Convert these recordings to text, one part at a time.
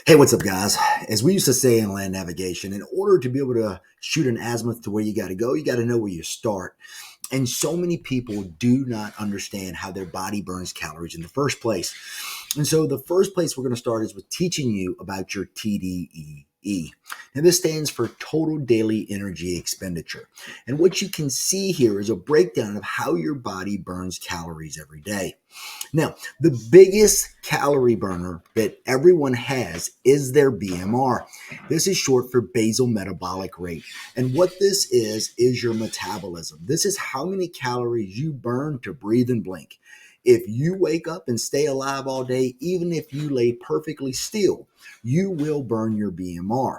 Hey, what's up, guys? As we used to say in land navigation, in order to be able to shoot an azimuth to where you got to go, you got to know where you start. And so many people do not understand how their body burns calories in the first place. And so, the first place we're going to start is with teaching you about your TDEE. Now, this stands for total daily energy expenditure. And what you can see here is a breakdown of how your body burns calories every day. Now, the biggest calorie burner that everyone has is their BMR. This is short for basal metabolic rate. And what this is your metabolism. This is how many calories you burn to breathe and blink. If you wake up and stay alive all day, even if you lay perfectly still, you will burn your BMR.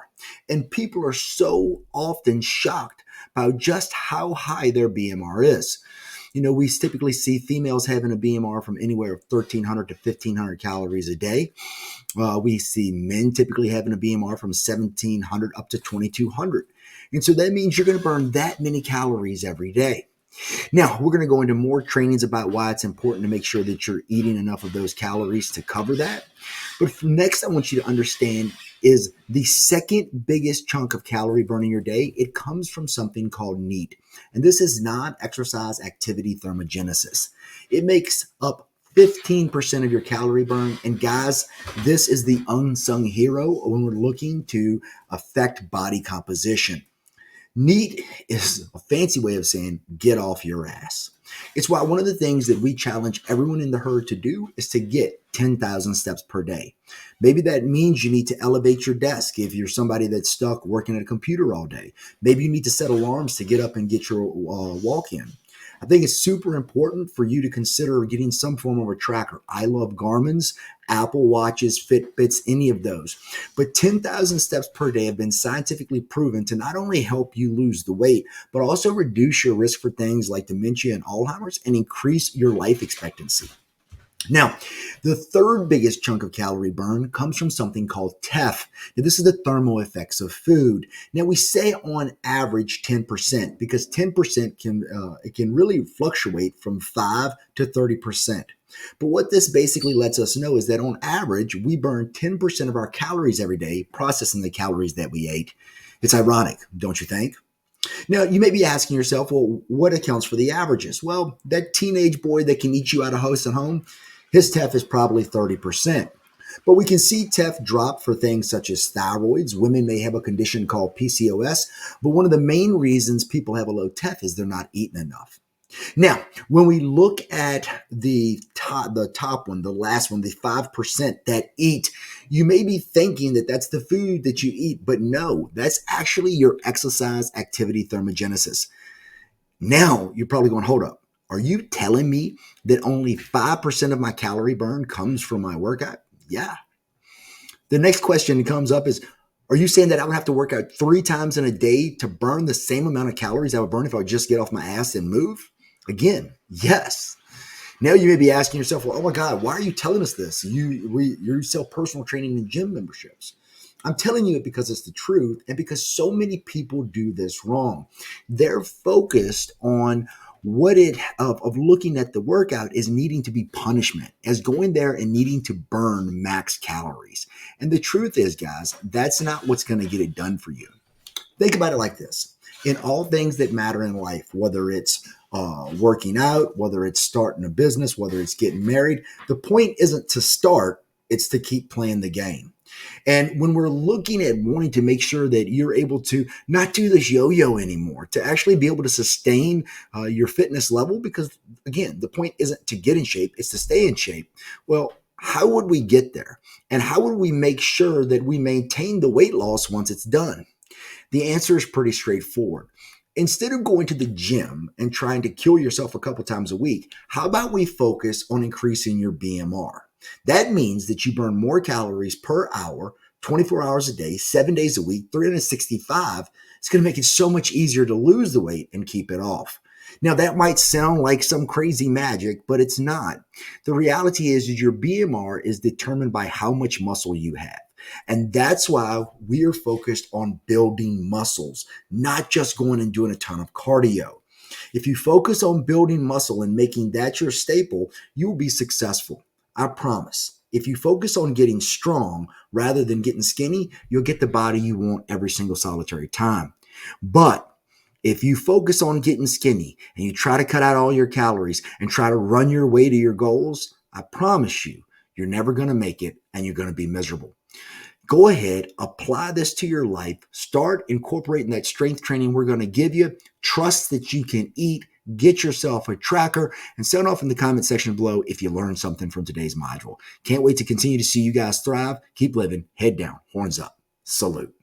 And people are so often shocked by just how high their BMR is. You know, we typically see females having a BMR from anywhere of 1,300 to 1,500 calories a day. We see men typically having a BMR from 1,700 up to 2,200. And so that means you're going to burn that many calories every day. Now, we're going to go into more trainings about why it's important to make sure that you're eating enough of those calories to cover that. But next, I want you to understand is the second biggest chunk of calorie burning your day. It comes from something called NEAT. And this is non-exercise activity thermogenesis. It makes up 15% of your calorie burn. And guys, this is the unsung hero when we're looking to affect body composition. NEAT is a fancy way of saying get off your ass. It's why one of the things that we challenge everyone in the herd to do is to get 10,000 steps per day. Maybe that means you need to elevate your desk if you're somebody that's stuck working at a computer all day. Maybe you need to set alarms to get up and get your walk in. I think it's super important for you to consider getting some form of a tracker. I love Garmin's, Apple Watches, Fitbits, any of those. But 10,000 steps per day have been scientifically proven to not only help you lose the weight, but also reduce your risk for things like dementia and Alzheimer's and increase your life expectancy. Now, the third biggest chunk of calorie burn comes from something called TEF. Now, this is the thermal effects of food. Now, we say on average 10% because 10% can really fluctuate from 5 to 30%. But what this basically lets us know is that on average, we burn 10% of our calories every day processing the calories that we ate. It's ironic, don't you think? Now, you may be asking yourself, well, what accounts for the averages? Well, that teenage boy that can eat you out of house and home, his TEF is probably 30%. But we can see TEF drop for things such as thyroids. Women may have a condition called PCOS, but one of the main reasons people have a low TEF is they're not eating enough. Now, when we look at the top one, the last one, the 5% that eat, you may be thinking that that's the food that you eat, but no, that's actually your exercise activity thermogenesis. Now, you're probably going, hold up. Are you telling me that only 5% of my calorie burn comes from my workout? Yeah. The next question that comes up is, are you saying that I would have to work out 3 times in a day to burn the same amount of calories I would burn if I would just get off my ass and move? Again, yes. Now you may be asking yourself, well, oh my God, why are you telling us this? You sell personal training and gym memberships. I'm telling you it because it's the truth and because so many people do this wrong. They're focused on of looking at the workout is needing to be punishment, as going there and needing to burn max calories. And the truth is, guys, that's not what's going to get it done for you. Think about it like this. In all things that matter in life, whether it's working out, whether it's starting a business, whether it's getting married, the point isn't to start, it's to keep playing the game. And when we're looking at wanting to make sure that you're able to not do this yo-yo anymore, to actually be able to sustain your fitness level, because again, the point isn't to get in shape, it's to stay in shape. Well, how would we get there? And how would we make sure that we maintain the weight loss once it's done? The answer is pretty straightforward. Instead of going to the gym and trying to kill yourself a couple times a week, how about we focus on increasing your BMR? That means that you burn more calories per hour, 24 hours a day, 7 days a week, 365. It's going to make it so much easier to lose the weight and keep it off. Now, that might sound like some crazy magic, but it's not. The reality is your BMR is determined by how much muscle you have. And that's why we are focused on building muscles, not just going and doing a ton of cardio. If you focus on building muscle and making that your staple, you will be successful. I promise. If you focus on getting strong rather than getting skinny, you'll get the body you want every single solitary time. But if you focus on getting skinny and you try to cut out all your calories and try to run your way to your goals, I promise you, you're never going to make it and you're going to be miserable. Go ahead, apply this to your life, start incorporating that strength training we're going to give you. Trust that you can eat, get yourself a tracker, and sound off in the comment section below if you learned something from today's module. Can't wait to continue to see you guys thrive. Keep living, head down, horns up. Salute.